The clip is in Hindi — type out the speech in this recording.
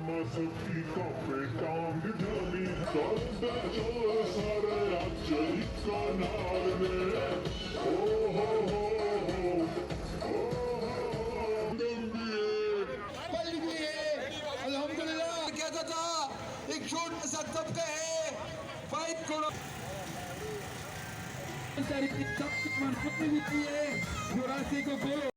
सबकी कापे टांग झाली कांदाच्या साऱ्याच्या इकानार रे ओ हो हो अल्हम्दुलिल्लाह कहता था एक छोटा सा तबका है फाइट करो तारीख की सबकी मनफूसी होती है जो रास्ते को बोलो